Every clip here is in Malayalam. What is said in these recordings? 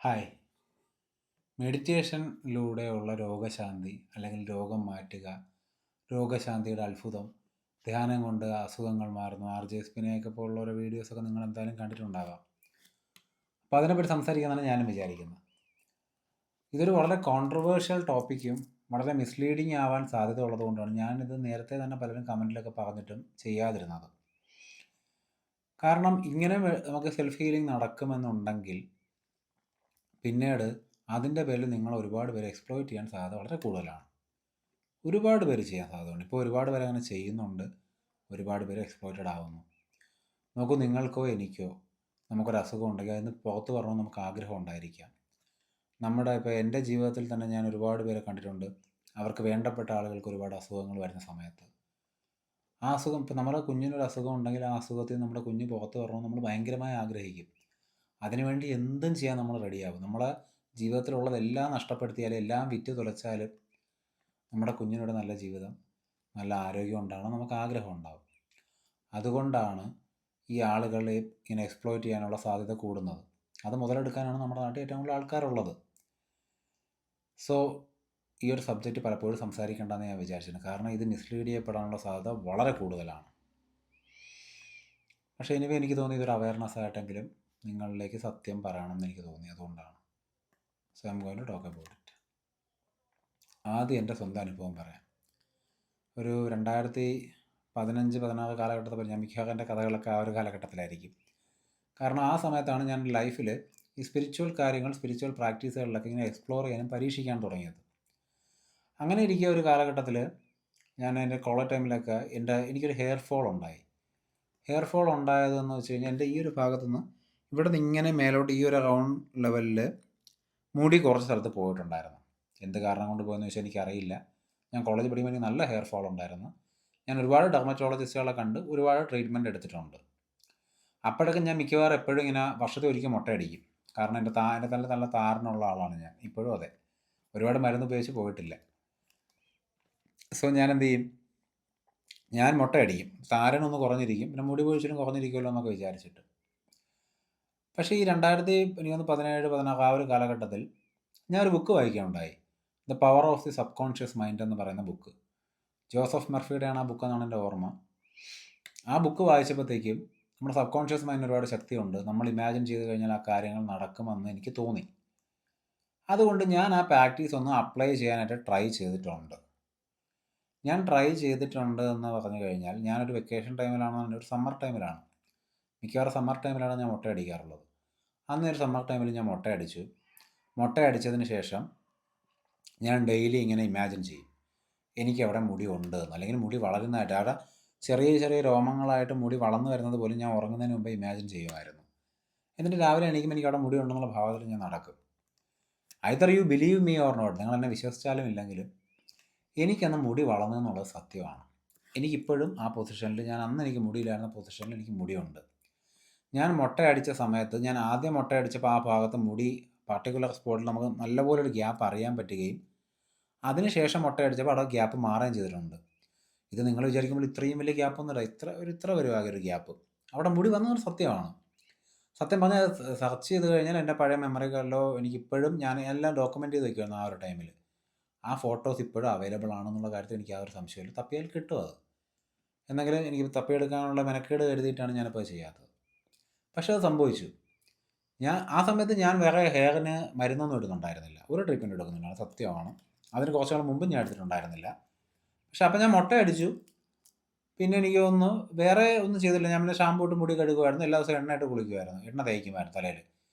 ഹായ്. മെഡിറ്റേഷനിലൂടെയുള്ള രോഗശാന്തി അല്ലെങ്കിൽ രോഗം മാറ്റുക, രോഗശാന്തിയുടെ അത്ഭുതം, ധ്യാനം കൊണ്ട് അസുഖങ്ങൾ മാറുന്നു, RJ സ്പിനെയൊക്കെ പോലുള്ള ഓരോ വീഡിയോസൊക്കെ നിങ്ങൾ എന്തായാലും കണ്ടിട്ടുണ്ടാകാം. അപ്പോൾ അതിനെപ്പറ്റി സംസാരിക്കാനാണ് ഞാനും വിചാരിക്കുന്നത്. ഇതൊരു വളരെ കോൺട്രവേഴ്ഷ്യൽ ടോപ്പിക്കും വളരെ മിസ്ലീഡിങ് ആവാൻ സാധ്യത ഉള്ളതുകൊണ്ടാണ് ഞാനിത് നേരത്തെ തന്നെ പലരും കമൻറ്റിലൊക്കെ പറഞ്ഞിട്ടും ചെയ്യാതിരുന്നത്. കാരണം ഇങ്ങനെ നമുക്ക് സെൽഫ് ഹീലിംഗ് നടക്കുമെന്നുണ്ടെങ്കിൽ പിന്നീട് അതിൻ്റെ പേരിൽ നിങ്ങൾ ഒരുപാട് പേര് എക്സ്പ്ലോയിറ്റ് ചെയ്യാൻ സാധ്യത വളരെ കൂടുതലാണ്. ഒരുപാട് പേര് ചെയ്യാൻ സാധ്യതയുണ്ട്. ഇപ്പോൾ ഒരുപാട് പേര് അങ്ങനെ ചെയ്യുന്നുണ്ട്. ഒരുപാട് പേര് എക്സ്പ്ലോയിറ്റഡ് ആവുന്നു. നോക്കൂ, നിങ്ങൾക്കോ എനിക്കോ നമുക്കൊരു അസുഖം ഉണ്ടെങ്കിൽ അതിന് പുറത്ത് പറഞ്ഞാൽ നമുക്ക് ആഗ്രഹം ഉണ്ടായിരിക്കാം. ഇപ്പോൾ എൻ്റെ ജീവിതത്തിൽ തന്നെ ഞാൻ ഒരുപാട് പേരെ കണ്ടിട്ടുണ്ട്. അവർക്ക് വേണ്ടപ്പെട്ട ആളുകൾക്ക് ഒരുപാട് അസുഖങ്ങൾ വരുന്ന സമയത്ത് ആ അസുഖം, ഇപ്പോൾ നമ്മുടെ കുഞ്ഞിനൊരു അസുഖം ഉണ്ടെങ്കിൽ ആ അസുഖത്തിൽ നമ്മുടെ കുഞ്ഞ് പുറത്ത് വരണമെന്ന് നമ്മൾ ഭയങ്കരമായി ആഗ്രഹിക്കും. അതിനുവേണ്ടി എന്തും ചെയ്യാൻ നമ്മൾ റെഡിയാകും. നമ്മളെ ജീവിതത്തിലുള്ളതെല്ലാം നഷ്ടപ്പെടുത്തിയാലും എല്ലാം വിറ്റ് തുലച്ചാലും നമ്മുടെ കുഞ്ഞിനോട് നല്ല ജീവിതം, നല്ല ആരോഗ്യം ഉണ്ടാകണം നമുക്ക് ആഗ്രഹം ഉണ്ടാകും. അതുകൊണ്ടാണ് ഈ ആളുകളെ ഇങ്ങനെ എക്സ്പ്ലോയിറ്റ് ചെയ്യാനുള്ള സാധ്യത കൂടുന്നത്. അത് മുതലെടുക്കാനാണ് നമ്മുടെ നാട്ടിൽ ഏറ്റവും കൂടുതൽ ആൾക്കാരുള്ളത്. സോ ഈ ഒരു സബ്ജക്റ്റ് പലപ്പോഴും സംസാരിക്കേണ്ടെന്ന് ഞാൻ വിചാരിച്ചിട്ടുണ്ട്. കാരണം ഇത് മിസ്ലീഡ് ചെയ്യപ്പെടാനുള്ള സാധ്യത വളരെ കൂടുതലാണ്. പക്ഷേ എനിക്ക് തോന്നി ഇതൊരു അവയർനെസ് ആയിട്ടെങ്കിലും നിങ്ങളിലേക്ക് സത്യം പറയണമെന്ന് എനിക്ക് തോന്നി. അതുകൊണ്ടാണ്. So I am going to talk about it. ആദ്യം എൻ്റെ സ്വന്തം അനുഭവം പറയാം. ഒരു 2015-16 കാലഘട്ടത്തിൽ ഞാൻ മിക്കവാറും എൻ്റെ കഥകളൊക്കെ ആ ഒരു കാലഘട്ടത്തിലായിരിക്കും. കാരണം ആ സമയത്താണ് ഞാൻ ലൈഫിൽ ഈ സ്പിരിച്വൽ കാര്യങ്ങൾ, സ്പിരിച്വൽ പ്രാക്ടീസുകളിലൊക്കെ ഇങ്ങനെ എക്സ്പ്ലോർ ചെയ്യാനും പരീക്ഷിക്കാൻ തുടങ്ങിയത്. അങ്ങനെ ഇരിക്കുക ഒരു കാലഘട്ടത്തിൽ ഞാൻ എൻ്റെ കോളേജ് ടൈമിലൊക്കെ എനിക്കൊരു ഹെയർ ഫോൾ ഉണ്ടായി. ഹെയർ ഫോൾ ഉണ്ടായതെന്ന് വെച്ച് കഴിഞ്ഞാൽ എൻ്റെ ഈ ഒരു ഭാഗത്തുനിന്ന് ഇവിടെ നിന്ന് ഇങ്ങനെ മേലോട്ട് ഈ ഒരു റൗണ്ട് ലെവലിൽ മുടി കുറച്ച് സ്ഥലത്ത് പോയിട്ടുണ്ടായിരുന്നു. എന്ത് കാരണം കൊണ്ട് പോയെന്ന് വെച്ചാൽ എനിക്കറിയില്ല. ഞാൻ കോളേജ് പഠിക്കുമ്പോൾ എനിക്ക് നല്ല ഹെയർ ഫോൾ ഉണ്ടായിരുന്നു. ഞാൻ ഒരുപാട് ഡെർമറ്റോളജിസ്റ്റുകളെ കണ്ട് ഒരുപാട് ട്രീറ്റ്മെൻറ്റ് എടുത്തിട്ടുണ്ട്. അപ്പോഴൊക്കെ ഞാൻ മിക്കവാറും എപ്പോഴും ഇങ്ങനെ വർഷത്തിൽ ഒരിക്കൽ മുട്ടയടിക്കും. കാരണം എൻ്റെ തല നല്ല താരനുള്ള ആളാണ് ഞാൻ. ഇപ്പോഴും അതെ. ഒരുപാട് മരുന്ന് ഉപയോഗിച്ച് പോയിട്ടില്ല. സോ ഞാൻ എന്ത് ചെയ്യും, ഞാൻ മുട്ടയടിക്കും. താരനൊന്ന് കുറഞ്ഞിരിക്കും, പിന്നെ മുടി പൊഴിച്ചിട്ടും കുറഞ്ഞിരിക്കുമല്ലോ എന്നൊക്കെ വിചാരിച്ചിട്ട്. പക്ഷേ ഈ 2017-16 ആ ഒരു കാലഘട്ടത്തിൽ ഞാൻ ഒരു ബുക്ക് വായിക്കുകയുണ്ടായി. The power of the subconscious mind എന്ന് പറയുന്ന ബുക്ക്. ജോസഫ് മർഫിയുടെയാണ് ആ ബുക്ക് എന്നാണ് എൻ്റെ ഓർമ്മ. ആ ബുക്ക് വായിച്ചപ്പോഴത്തേക്കും നമ്മുടെ സബ് കോൺഷ്യസ് മൈൻഡിന് ഒരുപാട് ശക്തിയുണ്ട്. നമ്മൾ ഇമാജിൻ ചെയ്ത് കഴിഞ്ഞാൽ ആ കാര്യങ്ങൾ നടക്കുമെന്ന് എനിക്ക് തോന്നി. അതുകൊണ്ട് ഞാൻ ആ പ്രാക്ടീസ് ഒന്ന് അപ്ലൈ ചെയ്യാനായിട്ട് ട്രൈ ചെയ്തിട്ടുണ്ട്. എന്ന് പറഞ്ഞു കഴിഞ്ഞാൽ ഞാനൊരു വെക്കേഷൻ ടൈമിലാണോ, ഒരു സമ്മർ ടൈമിലാണ്. മിക്കവാറും സമ്മർ ടൈമിലാണ് ഞാൻ മുട്ടയടിക്കാറുള്ളത്. അന്ന് ഒരു സമ്മർ ടൈമിൽ ഞാൻ മുട്ടയടിച്ചതിന് ശേഷം ഞാൻ ഡെയിലി ഇങ്ങനെ ഇമാജിൻ ചെയ്യും എനിക്കവിടെ മുടി ഉണ്ട് എന്ന്, അല്ലെങ്കിൽ മുടി വളരുന്നതായിട്ട്, അവിടെ ചെറിയ ചെറിയ രോമങ്ങളായിട്ട് മുടി വളർന്നു വരുന്നത് പോലും ഞാൻ ഉറങ്ങുന്നതിന് മുമ്പ് ഇമാജിൻ ചെയ്യുമായിരുന്നു. എന്നിട്ട് രാവിലെ എണീക്കുമ്പോൾ എനിക്ക് അവിടെ മുടി ഉണ്ടെന്നുള്ള ഭാവത്തിൽ ഞാൻ നടക്കും. Either you believe me or not, നിങ്ങൾ എന്നെ വിശ്വസിച്ചാലും ഇല്ലെങ്കിലും എനിക്കന്ന് മുടി വളർന്നു എന്നുള്ളത് സത്യമാണ്. എനിക്കിപ്പോഴും ആ പൊസിഷനിൽ, ഞാൻ അന്ന് എനിക്ക് മുടിയില്ലായിരുന്ന പൊസിഷനിൽ എനിക്ക് മുടിയുണ്ട്. ഞാൻ മുട്ടയടിച്ച സമയത്ത്, ഞാൻ ആദ്യം മുട്ടയടിച്ചപ്പോൾ ആ ഭാഗത്ത് മുടി പർട്ടിക്കുലർ സ്പോട്ടിൽ നമുക്ക് നല്ലപോലെ ഒരു ഗ്യാപ്പ് അറിയാൻ പറ്റുകയും അതിനുശേഷം മുട്ടയടിച്ചപ്പോൾ അവിടെ ഗ്യാപ്പ് മാറുകയും ചെയ്തിട്ടുണ്ട്. ഇത് നിങ്ങൾ വിചാരിക്കുമ്പോൾ ഇത്രയും വലിയ ഗ്യാപ്പൊന്നുമില്ല, ഇത്ര വരുവാകെ ഒരു ഗ്യാപ്പ്. അവിടെ മുടി വന്നതൊരു സത്യമാണ്. സത്യം പറഞ്ഞാൽ സെർച്ച് ചെയ്ത് കഴിഞ്ഞാൽ എൻ്റെ പഴയ മെമ്മറികളിലോ എനിക്കിപ്പോഴും, ഞാൻ എല്ലാം ഡോക്യുമെൻ്റ് ചെയ്ത് വയ്ക്കുമായിരുന്നു ആ ഒരു ടൈമിൽ. ആ ഫോട്ടോസ് ഇപ്പോഴും അവൈലബിൾ ആണെന്നുള്ള കാര്യത്തിൽ എനിക്ക് ആ ഒരു സംശയമില്ല. തപ്പിയാൽ കിട്ടും അത്. എന്നെങ്കിലും എനിക്ക് തപ്പിയെടുക്കാനുള്ള മെനക്കേട് കരുതിയിട്ടാണ് ഞാനിപ്പോൾ ചെയ്യാത്തത്. പക്ഷേ അത് സംഭവിച്ചു. ആ സമയത്ത് ഞാൻ വേറെ ഹെയറിന് മരുന്നൊന്നും എടുക്കുന്നുണ്ടായിരുന്നില്ല, ഒരു ട്രീറ്റ്മെൻറ്റ് എടുക്കുന്നില്ല, അത് സത്യമാണ്. അതിന് കുറച്ച് നാൾ മുമ്പ് ഞാൻ എടുത്തിട്ടുണ്ടായിരുന്നില്ല. പക്ഷെ അപ്പം ഞാൻ മുട്ടയടിച്ചു. പിന്നെ എനിക്ക് തോന്നുന്നു വേറെ ഒന്നും ചെയ്തില്ല. ഞാൻ പിന്നെ ഷാമ്പൂ ഇട്ട് മുടി കഴുകുമായിരുന്നു, എല്ലാ ദിവസവും എണ്ണ ഇട്ട് കുളിക്കുമായിരുന്നു, എണ്ണ തേക്കുമായിരുന്നു തലയിൽ.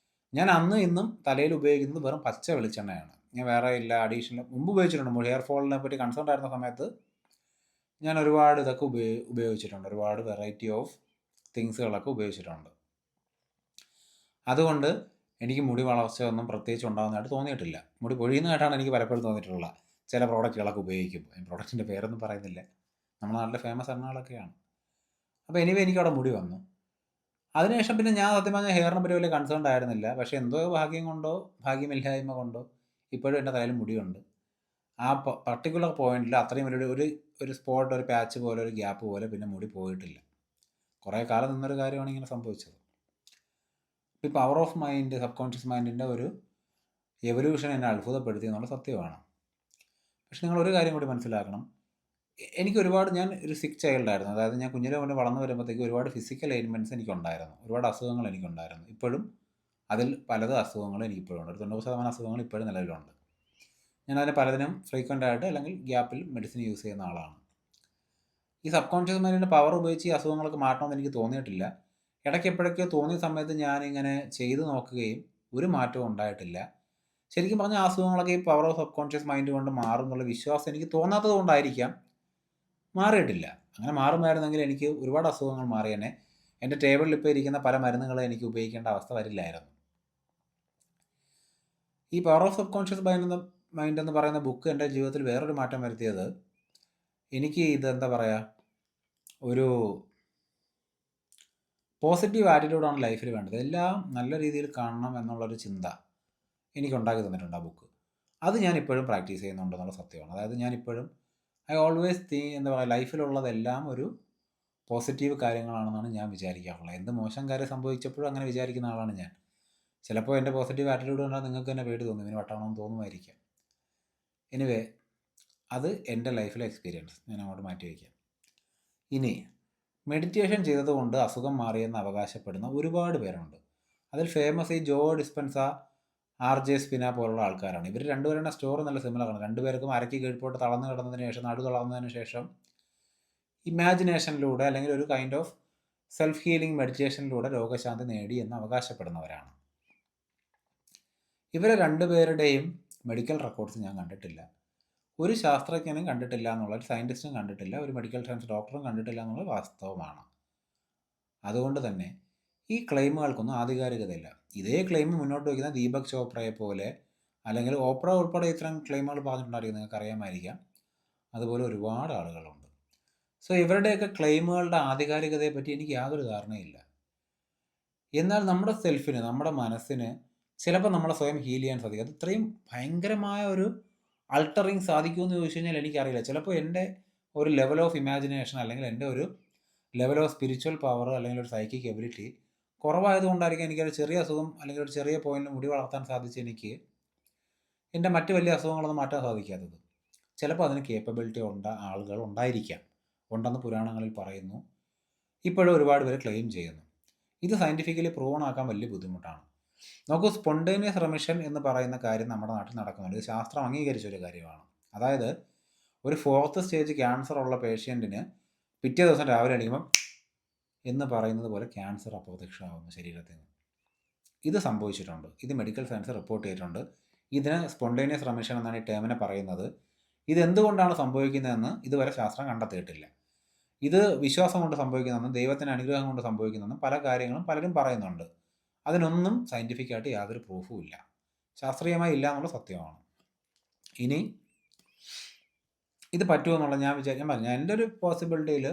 ഞാൻ അന്ന് ഇന്നും തലയിൽ ഉപയോഗിക്കുന്നത് വെറും പച്ച വെളിച്ചെണ്ണയാണ്. ഞാൻ വേറെ ഇല്ല അഡീഷണൽ. മുമ്പ് ഉപയോഗിച്ചിട്ടുണ്ട്. ഹെയർ ഫോളിനെ പറ്റി കൺസേൺ ആയിരുന്ന സമയത്ത് ഞാൻ ഒരുപാട് ഇതൊക്കെ ഉപയോഗിച്ചിട്ടുണ്ട്. ഒരുപാട് വെറൈറ്റി ഓഫ് തിങ്സുകളൊക്കെ ഉപയോഗിച്ചിട്ടുണ്ട്. അതുകൊണ്ട് എനിക്ക് മുടി വളർച്ചയൊന്നും പ്രത്യേകിച്ച് ഉണ്ടാകുന്നതായിട്ട് തോന്നിയിട്ടില്ല. മുടി പൊഴിയുന്നതായിട്ടാണ് എനിക്ക് പലപ്പോഴും തോന്നിയിട്ടുള്ള ചില പ്രോഡക്റ്റുകളൊക്കെ ഉപയോഗിക്കുമ്പോൾ. പ്രോഡക്റ്റിൻ്റെ പേരൊന്നും പറയുന്നില്ല, നമ്മുടെ നാട്ടിലെ ഫേമസ് എണ്ണകളൊക്കെയാണ്. അപ്പോൾ എനിക്കവിടെ മുടി വന്നു. അതിനുശേഷം പിന്നെ ഞാൻ സത്യം പറഞ്ഞാൽ ഹെയറിനെ പറ്റി വലിയ കൺസേൺ ആയിരുന്നില്ല. പക്ഷേ എന്തോ ഭാഗ്യം കൊണ്ടോ ഭാഗ്യമില്ലായ്മ കൊണ്ടോ ഇപ്പോഴും എൻ്റെ തലയിൽ മുടിയുണ്ട്. ആ പർട്ടിക്കുലർ പോയിന്റിൽ അത്രയും ഒരു സ്പോട്ട്, ഒരു പാച്ച് പോലെ, ഒരു ഗ്യാപ്പ് പോലെ പിന്നെ മുടി പോയിട്ടില്ല. കുറേ കാലം നിന്നൊരു കാര്യമാണ് ഇങ്ങനെ സംഭവിച്ചത്. ഈ power of mind, subconscious മൈൻഡിൻ്റെ ഒരു എവല്യൂഷൻ എന്നെ അത്ഭുതപ്പെടുത്തി എന്നുള്ള സത്യമാണ്. പക്ഷെ നിങ്ങളൊരു കാര്യം കൂടി മനസ്സിലാക്കണം. എനിക്ക് ഒരുപാട്, ഞാൻ ഒരു സിക്ക് ചൈൽഡായിരുന്നു. അതായത് ഞാൻ കുഞ്ഞിലെ മുതൽ വളർന്നു വരുമ്പോഴത്തേക്ക് ഒരുപാട് ഫിസിക്കൽ എയിൽമെൻറ്റ്സ് എനിക്കുണ്ടായിരുന്നു. ഒരുപാട് അസുഖങ്ങൾ എനിക്കുണ്ടായിരുന്നു. ഇപ്പോഴും അതിൽ പലത് അസുഖങ്ങളും എനിക്കിപ്പോഴും ഉണ്ട്. ഒരു 90% അസുഖങ്ങൾ ഇപ്പോഴും നിലവിലുണ്ട്. ഞാനതിന് പലതിനും ഫ്രീക്വൻ്റ് ആയിട്ട് അല്ലെങ്കിൽ ഗ്യാപ്പിൽ മെഡിസിൻ യൂസ് ചെയ്യുന്ന ആളാണ്. ഈ സബ് കോൺഷ്യസ് മൈൻഡിൻ്റെ പവർ ഉപയോഗിച്ച് ഈ അസുഖങ്ങളൊക്കെ മാറ്റണമെന്ന് എനിക്ക് തോന്നിയിട്ടില്ല. ഇടയ്ക്ക് എപ്പോഴൊക്കെയോ തോന്നിയ സമയത്ത് ഞാനിങ്ങനെ ചെയ്ത് നോക്കുകയും ഒരു മാറ്റവും ഉണ്ടായിട്ടില്ല. ശരിക്കും പറഞ്ഞാൽ ആ അസുഖങ്ങളൊക്കെ ഈ power of sub conscious mind കൊണ്ട് മാറും എന്നുള്ള വിശ്വാസം എനിക്ക് തോന്നാത്തത് കൊണ്ടായിരിക്കാം മാറിയിട്ടില്ല. അങ്ങനെ മാറുമായിരുന്നെങ്കിൽ എനിക്ക് ഒരുപാട് അസുഖങ്ങൾ മാറിയേനെ. എൻ്റെ ടേബിളിൽ ഇപ്പോൾ ഇരിക്കുന്ന പല മരുന്നുകളും എനിക്ക് ഉപയോഗിക്കേണ്ട അവസ്ഥ വരില്ലായിരുന്നു. ഈ power of sub conscious mind എന്ന് പറയുന്ന ബുക്ക് എൻ്റെ ജീവിതത്തിൽ വേറൊരു മാറ്റം വരുത്തിയത്, എനിക്ക് ഇതെന്താ പറയുക, ഒരു പോസിറ്റീവ് ആറ്റിറ്റ്യൂഡാണ് ലൈഫിൽ വേണ്ടത്. എല്ലാം നല്ല രീതിയിൽ കാണണം എന്നുള്ളൊരു ചിന്ത എനിക്കുണ്ടാക്കി തന്നിട്ടുണ്ട് ആ ബുക്ക്. അത് ഞാനിപ്പോഴും പ്രാക്ടീസ് ചെയ്യുന്നുണ്ടെന്നുള്ള സത്യമാണ്. അതായത് ഞാനിപ്പോഴും ഐ ഓൾവേസ് എന്താ പറയുക, ലൈഫിലുള്ളതെല്ലാം ഒരു പോസിറ്റീവ് കാര്യങ്ങളാണെന്നാണ് ഞാൻ വിചാരിക്കാറുള്ളത്. എന്ത് മോശം കാര്യം സംഭവിച്ചപ്പോഴും അങ്ങനെ വിചാരിക്കുന്ന ആളാണ് ഞാൻ. ചിലപ്പോൾ എൻ്റെ പോസിറ്റീവ് ആറ്റിറ്റ്യൂഡ് കണ്ടാൽ നിങ്ങൾക്ക് തന്നെ പേടി തോന്നും, ഇവന് വട്ടാണെന്ന് തോന്നുമായിരിക്കാം. എനിവേ, അത് എൻ്റെ ലൈഫിലെ എക്സ്പീരിയൻസ് ഞാൻ അങ്ങോട്ട് മാറ്റി വയ്ക്കാം. ഇനി മെഡിറ്റേഷൻ ചെയ്തതുകൊണ്ട് അസുഖം മാറിയെന്ന് അവകാശപ്പെടുന്ന ഒരുപാട് പേരുണ്ട്. അതിൽ ഫേമസ് ഈ ജോ ഡിസ്പെൻസ, RJ സ്പിന പോലുള്ള ആൾക്കാരാണ്. ഇവർ രണ്ടുപേരുടെ സ്റ്റോറി നല്ല സിമിലറാണ്. രണ്ടുപേർക്കും അരയ്ക്ക് കീഴ്പോട്ട് തളർന്നു കിടന്നതിന് ശേഷം, നടു തളർന്നതിന് ശേഷം ഇമാജിനേഷനിലൂടെ അല്ലെങ്കിൽ ഒരു കൈൻഡ് ഓഫ് സെൽഫ് ഹീലിംഗ് മെഡിറ്റേഷനിലൂടെ രോഗശാന്തി നേടി എന്ന് അവകാശപ്പെടുന്നവരാണ്. ഇവരെ രണ്ടുപേരുടെയും മെഡിക്കൽ റെക്കോർഡ്സ് ഞാൻ കണ്ടിട്ടില്ല. ഒരു ശാസ്ത്രജ്ഞനും കണ്ടിട്ടില്ല എന്നുള്ള, ഒരു സയൻറ്റിസ്റ്റും കണ്ടിട്ടില്ല, ഒരു മെഡിക്കൽ സയൻസ് ഡോക്ടറും കണ്ടിട്ടില്ല എന്നുള്ളത് വാസ്തവമാണ്. അതുകൊണ്ട് തന്നെ ഈ ക്ലെയിമുകൾക്കൊന്നും ആധികാരികതയില്ല. ഇതേ ക്ലെയിം മുന്നോട്ട് വയ്ക്കുന്ന ദീപക് ചോപ്രയെ പോലെ, അല്ലെങ്കിൽ ഓപ്ര ഉൾപ്പെടെ ഇത്തരം ക്ലെയിമുകൾ പറഞ്ഞിട്ടുണ്ടായിരിക്കും, നിങ്ങൾക്ക് അറിയാമായിരിക്കാം. അതുപോലെ ഒരുപാട് ആളുകളുണ്ട്. സോ ഇവരുടെയൊക്കെ ക്ലെയിമുകളുടെ ആധികാരികതയെപ്പറ്റി എനിക്ക് യാതൊരു ധാരണയില്ല. എന്നാൽ നമ്മുടെ സെൽഫിന്, നമ്മുടെ മനസ്സിന് ചിലപ്പോൾ നമ്മളെ സ്വയം ഹീൽ ചെയ്യാൻ സാധിക്കും. അത് ഇത്രയും ഭയങ്കരമായ ഒരു അൾട്ടറിങ് സാധിക്കുമെന്ന് ചോദിച്ചു കഴിഞ്ഞാൽ എനിക്കറിയില്ല. ചിലപ്പോൾ എൻ്റെ ഒരു ലെവൽ ഓഫ് ഇമാജിനേഷൻ അല്ലെങ്കിൽ എൻ്റെ ഒരു ലെവൽ ഓഫ് സ്പിരിച്വൽ പവർ അല്ലെങ്കിൽ ഒരു സൈക്കിക് എബിലിറ്റി കുറവായതുകൊണ്ടായിരിക്കും എനിക്കൊരു ചെറിയ അസുഖം അല്ലെങ്കിൽ ഒരു ചെറിയ പോയിന്റിൽ മുടി വളർത്താൻ സാധിച്ച് എനിക്ക് എൻ്റെ മറ്റ് വലിയ അസുഖങ്ങളൊന്നും മാറ്റാൻ സാധിക്കാത്തത്. ചിലപ്പോൾ അതിന് കേപ്പബിലിറ്റി ആളുകൾ ഉണ്ടായിരിക്കാം, ഉണ്ടെന്ന് പുരാണങ്ങളിൽ പറയുന്നു. ഇപ്പോഴും ഒരുപാട് പേര് ക്ലെയിം ചെയ്യുന്നു. ഇത് സയൻറ്റിഫിക്കലി പ്രൂവൺ ആക്കാൻ വലിയ ബുദ്ധിമുട്ടാണ്. നോക്കൂ, സ്പോണ്ടേനിയസ് റെമിഷൻ എന്ന് പറയുന്ന കാര്യം നമ്മുടെ നാട്ടിൽ നടക്കുന്നുണ്ട്. ഇത് ശാസ്ത്രം അംഗീകരിച്ചൊരു കാര്യമാണ്. അതായത് ഒരു 4th സ്റ്റേജ് ക്യാൻസർ ഉള്ള പേഷ്യൻറ്റിന് പിറ്റേ ദിവസം രാവിലെ എണീക്കുമ്പം എന്ന് പറയുന്നത് പോലെ ക്യാൻസർ അപ്രത്യക്ഷമാകുന്നു ശരീരത്തിൽ നിന്ന്. ഇത് സംഭവിച്ചിട്ടുണ്ട്. ഇത് മെഡിക്കൽ സയൻസ് റിപ്പോർട്ട് ചെയ്തിട്ടുണ്ട്. ഇതിന് സ്പോണ്ടേനിയസ് റെമിഷൻ എന്നാണ് ഈ ടേമിനെ പറയുന്നത്. ഇതെന്തുകൊണ്ടാണ് സംഭവിക്കുന്നതെന്ന് ഇതുവരെ ശാസ്ത്രം കണ്ടെത്തിയിട്ടില്ല. ഇത് വിശ്വാസം കൊണ്ട് സംഭവിക്കുന്നതെന്നും ദൈവത്തിൻ്റെ അനുഗ്രഹം കൊണ്ട് സംഭവിക്കുന്നതെന്നും പല കാര്യങ്ങളും പലരും പറയുന്നുണ്ട്. അതിനൊന്നും സയൻറ്റിഫിക്കായിട്ട് യാതൊരു പ്രൂഫും ഇല്ല, ശാസ്ത്രീയമായി ഇല്ല എന്നുള്ള സത്യമാണ്. ഇനി ഇത് പറ്റുമെന്നുള്ള ഞാൻ പറഞ്ഞു, എൻ്റെ ഒരു പോസിബിലിറ്റിയിൽ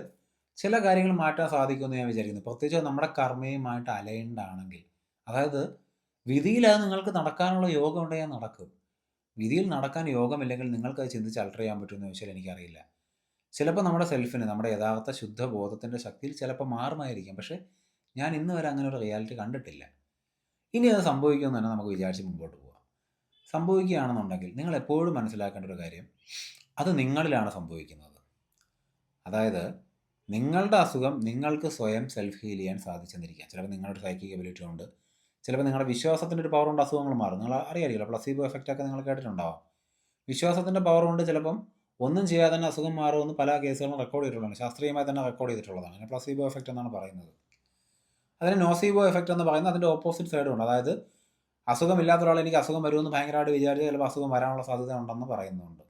ചില കാര്യങ്ങൾ മാറ്റാൻ സാധിക്കുമെന്ന് ഞാൻ വിചാരിക്കുന്നു. പ്രത്യേകിച്ച് നമ്മുടെ കർമ്മയുമായിട്ട് അലൈൻഡ് ആണെങ്കിൽ. അതായത് വിധിയിൽ അത് നിങ്ങൾക്ക് നടക്കാനുള്ള യോഗം ഉണ്ടെങ്കിൽ നടക്കും. വിധിയിൽ നടക്കാൻ യോഗമില്ലെങ്കിൽ നിങ്ങൾക്കത് ചിന്തിച്ച് അൾട്ടർ ചെയ്യാൻ പറ്റുമെന്ന് ചോദിച്ചാൽ എനിക്കറിയില്ല. ചിലപ്പോൾ നമ്മുടെ സെൽഫിന്, നമ്മുടെ യഥാർത്ഥ ശുദ്ധബോധത്തിൻ്റെ ശക്തിയിൽ ചിലപ്പോൾ മാറുമായിരിക്കും. പക്ഷേ ഞാൻ ഇന്ന് വരെ അങ്ങനെ ഒരു റിയാലിറ്റി കണ്ടിട്ടില്ല. ഇനി അത് സംഭവിക്കുമെന്ന് തന്നെ നമുക്ക് വിചാരിച്ച് മുമ്പോട്ട് പോകാം. സംഭവിക്കുകയാണെന്നുണ്ടെങ്കിൽ നിങ്ങൾ എപ്പോഴും മനസ്സിലാക്കേണ്ട ഒരു കാര്യം, അത് നിങ്ങളിലാണ് സംഭവിക്കുന്നത്. അതായത് നിങ്ങളുടെ അസുഖം നിങ്ങൾക്ക് സ്വയം സെൽഫ് ഹീൽ ചെയ്യാൻ സാധിച്ചെന്നിരിക്കാം. ചിലപ്പോൾ നിങ്ങളുടെ സൈക്കിക് എബിലിറ്റി ഉണ്ട്, ചിലപ്പോൾ നിങ്ങളുടെ വിശ്വാസത്തിൻ്റെ ഒരു പവർ കൊണ്ട് അസുഖങ്ങൾ മാറും. നിങ്ങൾ അറിയാമല്ലോ, പ്ലസീബോ എഫക്റ്റൊക്കെ നിങ്ങൾ കേട്ടിട്ടുണ്ടാവാം. വിശ്വാസത്തിൻ്റെ പവർ കൊണ്ട് ചിലപ്പം ഒന്നും ചെയ്യാതെ തന്നെ അസുഖം മാറുമെന്ന് പല കേസുകളും റെക്കോർഡ് ചെയ്തിട്ടുള്ളതാണ്, ശാസ്ത്രീയമായി തന്നെ റെക്കോർഡ് ചെയ്തിട്ടുള്ളതാണ്. അതിനെ പ്ലസീബോ എഫക്റ്റ് എന്നാണ് പറയുന്നത്. അതിന് നോസീബോ എഫക്റ്റ് എന്ന് പറയുന്നത് അതിൻ്റെ ഓപ്പോസിറ്റ് സൈഡുണ്ട്. അതായത് അസുഖമില്ലാത്ത ഒരാൾ എനിക്ക് അസുഖം വരുമെന്ന് ഭയങ്കരമായിട്ട് വിചാരിച്ച് ചിലപ്പോൾ അസുഖം വരാനുള്ള സാധ്യത ഉണ്ടെന്ന് പറയുന്നുണ്ട്.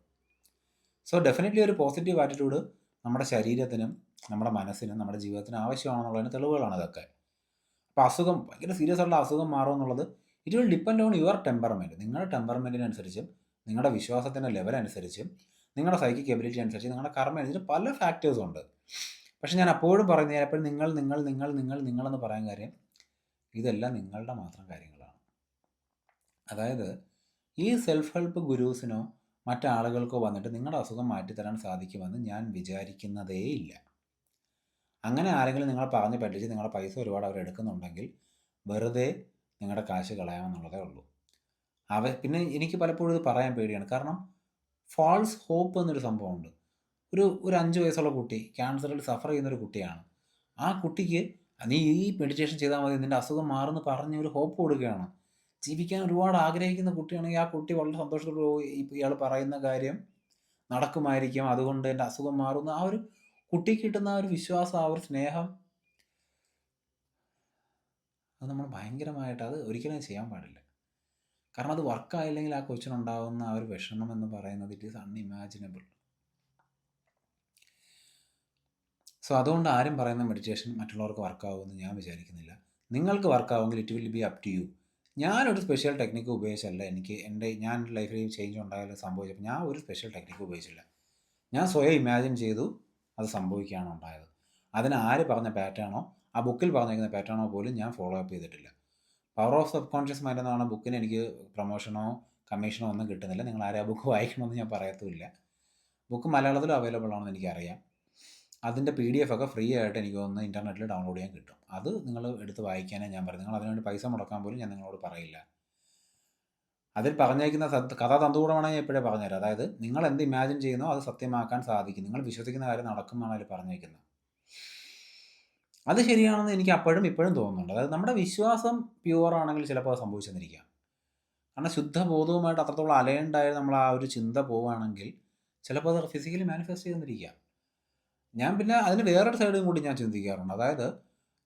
സോ ഡെഫിനറ്റ്ലി ഒരു പോസിറ്റീവ് ആറ്റിറ്റ്യൂഡ് നമ്മുടെ ശരീരത്തിനും നമ്മുടെ മനസ്സിനും നമ്മുടെ ജീവിതത്തിനും ആവശ്യമാണെന്നുള്ളതിന് തെളിവുകളാണ് ഇതൊക്കെ. അപ്പോൾ അസുഖം, ഭയങ്കര സീരിയസ് ആയിട്ടുള്ള അസുഖം മാറുമെന്നുള്ളത് it will depend on your temperament. നിങ്ങളുടെ ടെമ്പർമെൻറ്റിനനുസരിച്ചും നിങ്ങളുടെ വിശ്വാസത്തിൻ്റെ ലെവൽ അനുസരിച്ചും നിങ്ങളുടെ സൈക്കിക് എബിലിറ്റി അനുസരിച്ച് നിങ്ങളുടെ കർമ്മ അനുസരിച്ച് പല ഫാക്ടേഴ്സും ഉണ്ട്. പക്ഷെ ഞാൻ അപ്പോഴും പറയുന്നത്, ഞാൻ എപ്പോഴും നിങ്ങളെന്ന് പറയാൻ കാര്യം, ഇതെല്ലാം നിങ്ങളുടെ മാത്രം കാര്യങ്ങളാണ്. അതായത് ഈ സെൽഫ് ഹെൽപ്പ് ഗുരൂസിനോ മറ്റാളുകൾക്കോ വന്നിട്ട് നിങ്ങളുടെ അസുഖം മാറ്റിത്തരാൻ സാധിക്കുമെന്ന് ഞാൻ വിചാരിക്കുന്നതേയില്ല. അങ്ങനെ ആരെങ്കിലും നിങ്ങളെ പറഞ്ഞ് പറ്റിച്ച് നിങ്ങളുടെ പൈസ ഒരുപാട് അവരെടുക്കുന്നുണ്ടെങ്കിൽ വെറുതെ നിങ്ങളുടെ കാശ് കളയാമെന്നുള്ളതേ ഉള്ളൂ. പിന്നെ എനിക്ക് പലപ്പോഴും ഇത് പറയാൻ പേടിയാണ്. കാരണം ഫാൾസ് ഹോപ്പ് എന്നൊരു സംഭവമുണ്ട്. ഒരു 5 വയസ്സുള്ള കുട്ടി ക്യാൻസറിൽ സഫർ ചെയ്യുന്നൊരു കുട്ടിയാണ്. ആ കുട്ടിക്ക് നീ ഈ മെഡിറ്റേഷൻ ചെയ്താൽ മതി നിൻ്റെ അസുഖം മാറുമെന്ന് പറഞ്ഞ് ഒരു ഹോപ്പ് കൊടുക്കുകയാണ്. ജീവിക്കാൻ ഒരുപാട് ആഗ്രഹിക്കുന്ന കുട്ടിയാണെങ്കിൽ ആ കുട്ടി വളരെ സന്തോഷത്തോടെ ഇയാൾ പറയുന്ന കാര്യം നടക്കുമായിരിക്കും, അതുകൊണ്ട് എൻ്റെ അസുഖം മാറുന്ന ആ ഒരു കുട്ടിക്ക് കിട്ടുന്ന ആ ഒരു വിശ്വാസം, ആ ഒരു സ്നേഹം, അത് നമ്മൾ ഭയങ്കരമായിട്ട് അത് ഒരിക്കലും ചെയ്യാൻ പാടില്ല. കാരണം അത് വർക്കായില്ലെങ്കിൽ ആ കൊച്ചിനുണ്ടാകുന്ന ആ ഒരു വിഷമം എന്ന് പറയുന്നത് ഇറ്റ് ഈസ് അൺഇമാജിനബിൾ. സോ അതുകൊണ്ട് ആരും പറയുന്ന മെഡിറ്റേഷൻ മറ്റുള്ളവർക്ക് വർക്കാവുമെന്ന് ഞാൻ വിചാരിക്കുന്നില്ല. നിങ്ങൾക്ക് വർക്കാവുമെങ്കിൽ it will be up to you. ഞാനൊരു സ്പെഷ്യൽ ടെക്നിക്ക് ഉപയോഗിച്ചല്ല ഞാൻ ലൈഫിൽ ചേഞ്ച് ഉണ്ടായാലും സംഭവിച്ചപ്പോൾ ഞാൻ ഒരു സ്പെഷ്യൽ ടെക്നിക്ക് ഉപയോഗിച്ചില്ല. ഞാൻ സ്വയം ഇമാജിൻ ചെയ്തു, അത് സംഭവിക്കുകയാണ് ഉണ്ടായത്. അതിന് ആര് പറഞ്ഞ പാറ്റേണോ, ആ ബുക്കിൽ പറഞ്ഞിരിക്കുന്ന പാറ്റേണോ പോലും ഞാൻ ഫോളോ അപ്പ് ചെയ്തിട്ടില്ല. Power of sub conscious mind എന്നാണ് ബുക്കിന് എനിക്ക് പ്രൊമോഷനോ കമ്മീഷനോ ഒന്നും കിട്ടുന്നില്ല. നിങ്ങൾ ആരും ആ ബുക്ക് വായിക്കണമെന്ന് ഞാൻ പറയത്തുമില്ല. ബുക്ക് മലയാളത്തിലും അവൈലബിൾ ആണെന്ന് എനിക്കറിയാം. അതിൻ്റെ PDF ഒക്കെ ഫ്രീ ആയിട്ട് എനിക്ക് തോന്നുന്നു ഇൻ്റർനെറ്റിൽ ഡൗൺലോഡ് ചെയ്യാൻ കിട്ടും. അത് നിങ്ങൾ എടുത്ത് വായിക്കാനേ ഞാൻ പറയും. നിങ്ങൾ അതിനുവേണ്ടി പൈസ മുടക്കാൻ പോലും ഞാൻ നിങ്ങളോട് പറയില്ല. അതിൽ പറഞ്ഞേക്കുന്ന കഥാ തന്തുകൂടമാണെങ്കിൽ ഞാൻ ഇപ്പോഴേ പറഞ്ഞുതരാം. അതായത് നിങ്ങൾ എന്ത് ഇമാജിൻ ചെയ്യുന്നോ അത് സത്യമാക്കാൻ സാധിക്കും. നിങ്ങൾ വിശ്വസിക്കുന്ന കാര്യം നടക്കുമെന്നാണ് അതിൽ പറഞ്ഞേക്കുന്നത്. അത് ശരിയാണെന്ന് എനിക്ക് അപ്പോഴും ഇപ്പോഴും തോന്നുന്നുണ്ട്. അതായത് നമ്മുടെ വിശ്വാസം പ്യുവർ ആണെങ്കിൽ ചിലപ്പോൾ അത് സംഭവിച്ചെന്നിരിക്കാം. കാരണം ശുദ്ധബോധവുമായിട്ട് അത്രത്തോളം അലയണ്ടായി നമ്മൾ ആ ഒരു ചിന്ത പോവുകയാണെങ്കിൽ ചിലപ്പോൾ അത് ഫിസിക്കലി മാനിഫെസ്റ്റ് ചെയ്തെന്നിരിക്കാം. ഞാൻ പിന്നെ അതിന് വേറൊരു സൈഡും കൂടി ഞാൻ ചിന്തിക്കാറുണ്ട്. അതായത്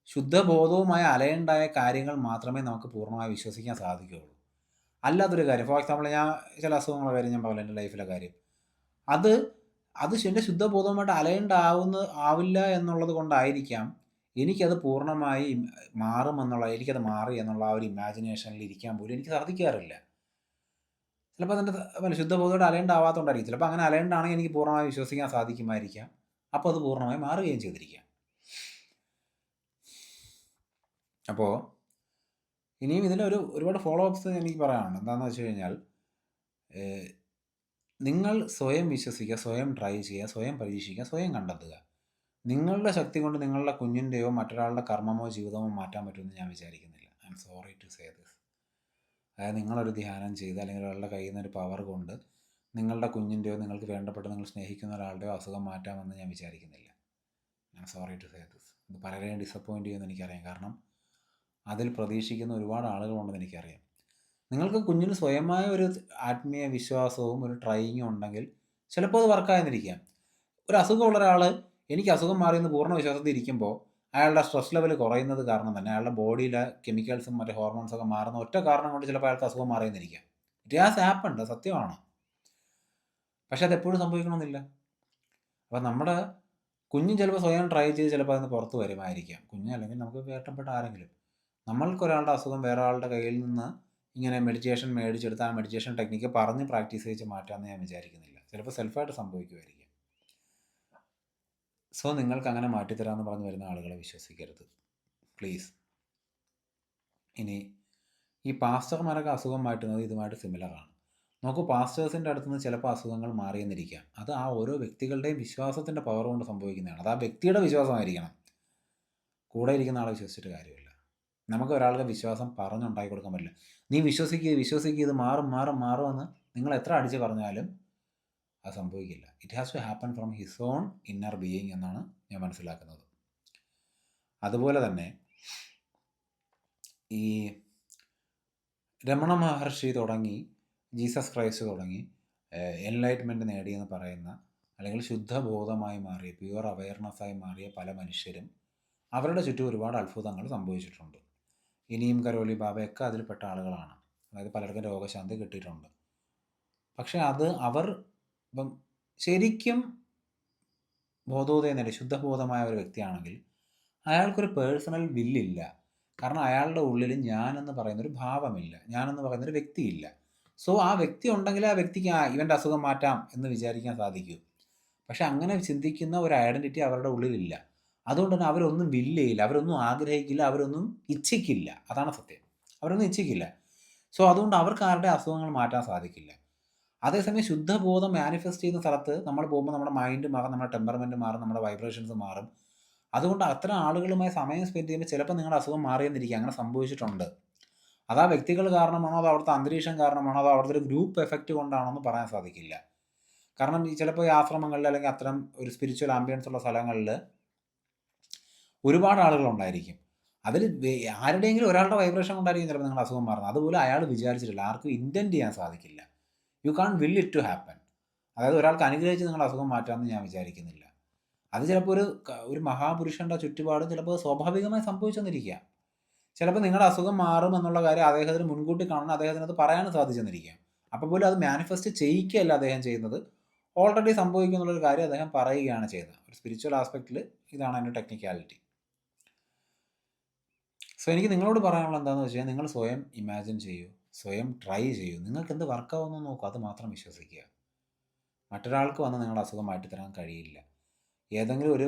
ശുദ്ധബോധവുമായി അലയണ്ടായ കാര്യങ്ങൾ മാത്രമേ നമുക്ക് പൂർണ്ണമായി വിശ്വസിക്കാൻ സാധിക്കുകയുള്ളൂ. അല്ലാത്തൊരു കാര്യം, ഫോർ എക്സാമ്പിൾ ഞാൻ ചില അസുഖങ്ങളുടെ കാര്യം ഞാൻ പറയാം, എൻ്റെ ലൈഫിലെ കാര്യം, അത് എൻ്റെ ശുദ്ധബോധവുമായിട്ട് ആവില്ല എന്നുള്ളത് കൊണ്ടായിരിക്കാം എനിക്കത് പൂർണ്ണമായി എനിക്കത് മാറി എന്നുള്ള ആ ഒരു ഇമാജിനേഷനിൽ ഇരിക്കാൻ പോലും എനിക്ക് സാധിക്കാറില്ല. ചിലപ്പോൾ അതിൻ്റെ ശുദ്ധബോധത്തോടെ അലയണ്ടാവാത്തതുകൊണ്ടായിരിക്കും. ചിലപ്പോൾ അങ്ങനെ അലയണ്ടാണെങ്കിൽ എനിക്ക് പൂർണ്ണമായി വിശ്വസിക്കാൻ സാധിക്കുമായിരിക്കാം. അപ്പോൾ അത് പൂർണ്ണമായി മാറുകയും ചെയ്തിരിക്കാം. അപ്പോൾ ഇനിയും ഒരുപാട് ഫോളോ അപ്സ് എനിക്ക് പറയാനുണ്ട്. എന്താണെന്ന് വെച്ച് കഴിഞ്ഞാൽ, നിങ്ങൾ സ്വയം വിശ്വസിക്കുക, സ്വയം ട്രൈ ചെയ്യുക, സ്വയം പരീക്ഷിക്കുക, സ്വയം കണ്ടെത്തുക. നിങ്ങളുടെ ശക്തി കൊണ്ട് നിങ്ങളുടെ കുഞ്ഞിൻ്റെയോ മറ്റൊരാളുടെ കർമ്മമോ ജീവിതമോ മാറ്റാൻ പറ്റുമെന്ന് ഞാൻ വിചാരിക്കുന്നില്ല. I'm sorry to say this. അതായത് നിങ്ങളൊരു ധ്യാനം ചെയ്ത് അല്ലെങ്കിൽ ഒരാളുടെ കയ്യിൽ നിന്നൊരു പവർ കൊണ്ട് നിങ്ങളുടെ കുഞ്ഞിൻ്റെയോ നിങ്ങൾക്ക് വേണ്ടപ്പെട്ട നിങ്ങൾ സ്നേഹിക്കുന്ന ഒരാളുടെയോ അസുഖം മാറ്റാമെന്ന് ഞാൻ വിചാരിക്കുന്നില്ല. I'm sorry to say this. ഇത് പലരെയും ഡിസപ്പോയിൻറ്റ് ചെയ്യുമെന്ന് എനിക്കറിയാം. കാരണം അതിൽ പ്രതീക്ഷിക്കുന്ന ഒരുപാട് ആളുകളുണ്ടെന്ന് എനിക്കറിയാം. നിങ്ങൾക്ക് കുഞ്ഞിന് സ്വയമായ ഒരു ആത്മീയ വിശ്വാസവും ഒരു ട്രൈയിങ്ങും ഉണ്ടെങ്കിൽ ചിലപ്പോൾ അത് വർക്കായെന്നിരിക്കാം. ഒരു അസുഖമുള്ള ഒരാൾ എനിക്ക് അസുഖം മാറിയെന്ന് പൂർണ്ണ വിശ്വാസത്തിൽ ഇരിക്കുമ്പോൾ അയാളുടെ സ്ട്രെസ് ലെവൽ കുറയുന്നത് കാരണം തന്നെ അയാളുടെ ബോഡിയിലെ കെമിക്കൽസും മറ്റു ഹോർമോൺസൊക്കെ മാറുന്ന ഒറ്റ കാരണം കൊണ്ട് ചിലപ്പോൾ അയാൾക്ക് അസുഖം മാറിയെന്നിരിക്കാം. ഇറ്റ് ഹാസ് ഹാപ്പൻഡ്, സത്യമാണ്. പക്ഷെ അത് എപ്പോഴും സംഭവിക്കണമെന്നില്ല. അപ്പം നമ്മുടെ കുഞ്ഞും ചിലപ്പോൾ സ്വയം ട്രൈ ചെയ്ത് ചിലപ്പോൾ അതിന് പുറത്ത് വരുമായിരിക്കാം. കുഞ്ഞ് അല്ലെങ്കിൽ നമുക്ക് വേണ്ടപ്പെട്ട ആരെങ്കിലും. നമ്മൾക്കൊരാളുടെ അസുഖം വേറെ ആളുടെ കയ്യിൽ നിന്ന് ഇങ്ങനെ മെഡിറ്റേഷൻ മേടിച്ചെടുത്ത് ആ മെഡിറ്റേഷൻ ടെക്നിക്ക് പറഞ്ഞ് പ്രാക്ടീസ് ചെയ്ത് മാറ്റാമെന്ന് ഞാൻ വിചാരിക്കുന്നില്ല. ചിലപ്പോൾ സെൽഫായിട്ട് സംഭവിക്കുമായിരിക്കും. സോ നിങ്ങൾക്ക് അങ്ങനെ മാറ്റിത്തരാമെന്ന് പറഞ്ഞ് വരുന്ന ആളുകളെ വിശ്വസിക്കരുത്, പ്ലീസ്. ഇനി ഈ പാസ്റ്റർമാരൊക്കെ അസുഖം മാറ്റുന്നത് ഇതുമായിട്ട് സിമിലറാണ്. നോക്കൂ, പാസ്റ്റേഴ്സിൻ്റെ അടുത്തുനിന്ന് ചിലപ്പോൾ അസുഖങ്ങൾ മാറിയെന്നിരിക്കാം. അത് ആ ഓരോ വ്യക്തികളുടെയും വിശ്വാസത്തിൻ്റെ പവർ കൊണ്ട് സംഭവിക്കുന്നതാണ്. അത് ആ വ്യക്തിയുടെ വിശ്വാസമായിരിക്കണം. കൂടെ ഇരിക്കുന്ന ആളെ വിശ്വസിച്ചിട്ട് കാര്യമില്ല. നമുക്ക് ഒരാളുടെ വിശ്വാസം പറഞ്ഞുണ്ടാക്കി കൊടുക്കാൻ പറ്റില്ല. നീ വിശ്വസിക്കുക ഇത് മാറുമെന്ന് നിങ്ങൾ എത്ര അടിച്ച് പറഞ്ഞാലും അത് സംഭവിക്കില്ല. It has to happen from his own inner being എന്നാണ് ഞാൻ മനസ്സിലാക്കുന്നത്. അതുപോലെ തന്നെ ഈ രമണ മഹർഷി തുടങ്ങി ജീസസ് ക്രൈസ്റ്റ് തുടങ്ങി എൻലൈറ്റ്മെൻറ്റ് നേടിയെന്ന് പറയുന്ന അല്ലെങ്കിൽ ശുദ്ധബോധമായി മാറിയ പ്യുവർ അവയർനെസ്സായി മാറിയ പല മനുഷ്യരും അവരുടെ ചുറ്റും ഒരുപാട് അത്ഭുതങ്ങൾ സംഭവിച്ചിട്ടുണ്ട്. ഇനിയും കരോലി ബാബയൊക്കെ അതിൽപ്പെട്ട ആളുകളാണ്. അതായത് പലർക്കും രോഗശാന്തി കിട്ടിയിട്ടുണ്ട്. പക്ഷേ അവർ ഇപ്പം ശരിക്കും ബോധോദയം നേടി ശുദ്ധബോധമായ ഒരു വ്യക്തിയാണെങ്കിൽ അയാൾക്കൊരു പേഴ്സണൽ വില്ലില്ല. കാരണം അയാളുടെ ഉള്ളിൽ ഞാനെന്ന് പറയുന്നൊരു ഭാവമില്ല, ഞാനെന്ന് പറയുന്നൊരു വ്യക്തിയില്ല. സോ ആ വ്യക്തി ഉണ്ടെങ്കിൽ ആ വ്യക്തിക്ക് ഇവൻ്റെ അസുഖം മാറ്റാം എന്ന് വിചാരിക്കാൻ സാധിക്കൂ. പക്ഷെ അങ്ങനെ ചിന്തിക്കുന്ന ഒരു ഐഡൻറ്റിറ്റി അവരുടെ ഉള്ളിലില്ല. അതുകൊണ്ട് തന്നെ അവരൊന്നും വില്ലയില്ല, അവരൊന്നും ആഗ്രഹിക്കില്ല, അവരൊന്നും ഇച്ഛിക്കില്ല. അതാണ് സത്യം. അവരൊന്നും ഇച്ഛിക്കില്ല. സോ അതുകൊണ്ട് അവർക്ക് ആരുടെ അസുഖങ്ങൾ മാറ്റാൻ സാധിക്കില്ല. അതേസമയം ശുദ്ധബോധം മാനിഫെസ്റ്റ് ചെയ്യുന്ന സ്ഥലത്ത് നമ്മൾ പോകുമ്പോൾ നമ്മുടെ മൈൻഡ് മാറും, നമ്മുടെ ടെമ്പർമെൻറ്റ് മാറും, നമ്മുടെ വൈബ്രേഷൻസ് മാറും. അതുകൊണ്ട് അത്തരം ആളുകളുമായി സമയം സ്പെൻഡ് ചെയ്യുമ്പോൾ ചിലപ്പോൾ നിങ്ങളുടെ അസുഖം മാറിയെന്നിരിക്കും. അങ്ങനെ സംഭവിച്ചിട്ടുണ്ട്. അത് ആ വ്യക്തികൾ കാരണമാണോ, അതോ അവിടുത്തെ അന്തരീക്ഷം കാരണമാണോ, അതോ അവിടുത്തെ ഒരു ഗ്രൂപ്പ് എഫക്റ്റ് കൊണ്ടാണോ എന്ന് പറയാൻ സാധിക്കില്ല. കാരണം ഈ ചിലപ്പോൾ ഈ ആശ്രമങ്ങളിൽ അല്ലെങ്കിൽ അത്തരം ഒരു സ്പിരിച്വൽ ആംബിയൻസ് ഉള്ള സ്ഥലങ്ങളിൽ ഒരുപാട് ആളുകളുണ്ടായിരിക്കും. അതിൽ ആരുടെയെങ്കിലും ഒരാളുടെ വൈബ്രേഷൻ കൊണ്ടായിരിക്കും ചിലപ്പോൾ നിങ്ങളുടെ അസുഖം മാറുന്നത്. അതുപോലെ അയാൾ വിചാരിച്ചിട്ടില്ല, ആർക്കും ഇൻറ്റൻറ്റ് ചെയ്യാൻ സാധിക്കില്ല. You can't will it to happen. അതായത് ഒരാൾക്ക് അനുഗ്രഹിച്ച് നിങ്ങളുടെ അസുഖം മാറ്റാമെന്ന് ഞാൻ വിചാരിക്കുന്നില്ല. അത് ചിലപ്പോൾ ഒരു മഹാപുരുഷൻ്റെ ചുറ്റുപാടും ചിലപ്പോൾ സ്വാഭാവികമായി സംഭവിച്ചെന്നിരിക്കാം. ചിലപ്പോൾ നിങ്ങളുടെ അസുഖം മാറും എന്നുള്ള കാര്യം അദ്ദേഹത്തിന് മുൻകൂട്ടി കാണാൻ അദ്ദേഹത്തിന് അത് പറയാനും സാധിച്ചെന്നിരിക്കാം. അപ്പോൾ പോലും അത് മാനിഫെസ്റ്റ് ചെയ്യിക്കുകയല്ല അദ്ദേഹം ചെയ്യുന്നത്, ഓൾറെഡി സംഭവിക്കും എന്നുള്ളൊരു കാര്യം അദ്ദേഹം പറയുകയാണ് ചെയ്യുന്നത്. ഒരു സ്പിരിച്വൽ ആസ്പെക്റ്റിൽ ഇതാണ് അതിൻ്റെ ടെക്നിക്കാലിറ്റി. സോ എനിക്ക് നിങ്ങളോട് പറയാനുള്ളത് എന്താണെന്ന് വെച്ച് കഴിഞ്ഞാൽ, നിങ്ങൾ സ്വയം ഇമാജിൻ ചെയ്യൂ, സ്വയം ട്രൈ ചെയ്യൂ, നിങ്ങൾക്ക് എന്ത് വർക്കാവുമെന്ന് നോക്കൂ, അത് മാത്രം വിശ്വസിക്കുക. മറ്റൊരാൾക്ക് വന്ന് നിങ്ങളുടെ അസുഖം മാറ്റിത്തരാൻ കഴിയില്ല. ഏതെങ്കിലും ഒരു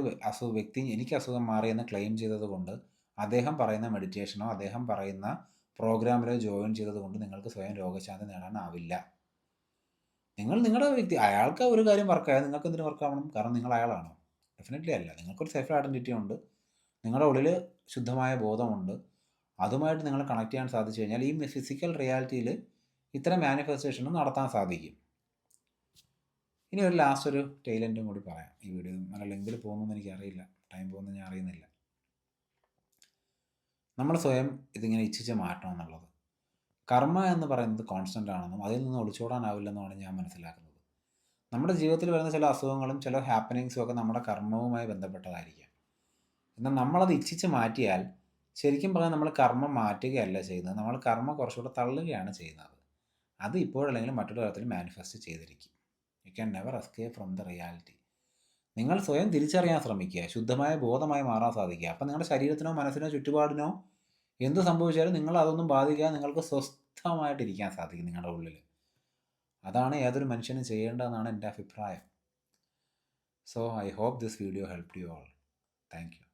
വ്യക്തി എനിക്ക് അസുഖം മാറിയെന്ന് ക്ലെയിം ചെയ്തത് കൊണ്ട്, അദ്ദേഹം പറയുന്ന മെഡിറ്റേഷനോ അദ്ദേഹം പറയുന്ന പ്രോഗ്രാമിലോ ജോയിൻ ചെയ്തത് കൊണ്ട് നിങ്ങൾക്ക് സ്വയം രോഗശാന്തി നേടാനാവില്ല. നിങ്ങൾ നിങ്ങളുടെ വ്യക്തി, അയാൾക്ക് ഒരു കാര്യം വർക്കായാൽ നിങ്ങൾക്ക് എന്തിനു വർക്കാവണം? കാരണം നിങ്ങൾ അയാളാണോ? ഡെഫിനറ്റ്ലി അല്ല. നിങ്ങൾക്കൊരു സെൽഫ് ഐഡൻറ്റിറ്റി ഉണ്ട്, നിങ്ങളുടെ ഉള്ളിൽ ശുദ്ധമായ ബോധമുണ്ട്. അതുമായിട്ട് നിങ്ങൾ കണക്ട് ചെയ്യാൻ സാധിച്ചു കഴിഞ്ഞാൽ ഈ ഫിസിക്കൽ റിയാലിറ്റിയിൽ ഇത്തരം മാനിഫെസ്റ്റേഷനും നടത്താൻ സാധിക്കും. ഇനി ഒരു ലാസ്റ്റ് ഒരു ടൈലൻറ്റും കൂടി പറയാം. ഈ വീഡിയോ നല്ല ലെങ്തിൽ പോകുന്നതെന്ന് എനിക്കറിയില്ല, ടൈം പോകുന്നത് ഞാൻ അറിയുന്നില്ല. നമ്മൾ സ്വയം ഇതിങ്ങനെ ഇച്ഛിച്ച് മാറ്റണം എന്നുള്ളത്. കർമ്മ എന്ന് പറയുന്നത് കോൺസ്റ്റൻ്റ് ആണെന്നും അതിൽ നിന്ന് ഒളിച്ചോടാനാവില്ലെന്നുമാണ് ഞാൻ മനസ്സിലാക്കുന്നത്. നമ്മുടെ ജീവിതത്തിൽ വരുന്ന ചില അസുഖങ്ങളും ചില ഹാപ്പനിങ്സും ഒക്കെ നമ്മുടെ കർമ്മവുമായി ബന്ധപ്പെട്ടതായിരിക്കാം. എന്നാൽ നമ്മളത് ഇച്ഛിച്ച് മാറ്റിയാൽ ശരിക്കും പറഞ്ഞാൽ നമ്മൾ കർമ്മം മാറ്റുകയല്ല ചെയ്യുന്നത്, നമ്മൾ കർമ്മം കുറച്ചുകൂടെ തള്ളുകയാണ് ചെയ്യുന്നത്. അത് ഇപ്പോഴല്ലെങ്കിലും മറ്റൊരു തരത്തിൽ മാനിഫെസ്റ്റ് ചെയ്തിരിക്കും. You can never escape from the reality. നിങ്ങൾ സ്വയം തിരിച്ചറിയാൻ ശ്രമിക്കുക, ശുദ്ധമായ ബോധമായി മാറാൻ സാധിക്കുക. അപ്പം നിങ്ങളുടെ ശരീരത്തിനോ മനസ്സിനോ ചുറ്റുപാടിനോ എന്ത് സംഭവിച്ചാലും നിങ്ങൾ അതൊന്നും ബാധിക്കാതെ നിങ്ങൾക്ക് സ്വസ്ഥമായിട്ടിരിക്കാൻ സാധിക്കും നിങ്ങളുടെ ഉള്ളിൽ. അതാണ് ഏതൊരു മനുഷ്യനും ചെയ്യേണ്ടതെന്നാണ് എൻ്റെ അഭിപ്രായം. So I hope this video helped you all. Thank U.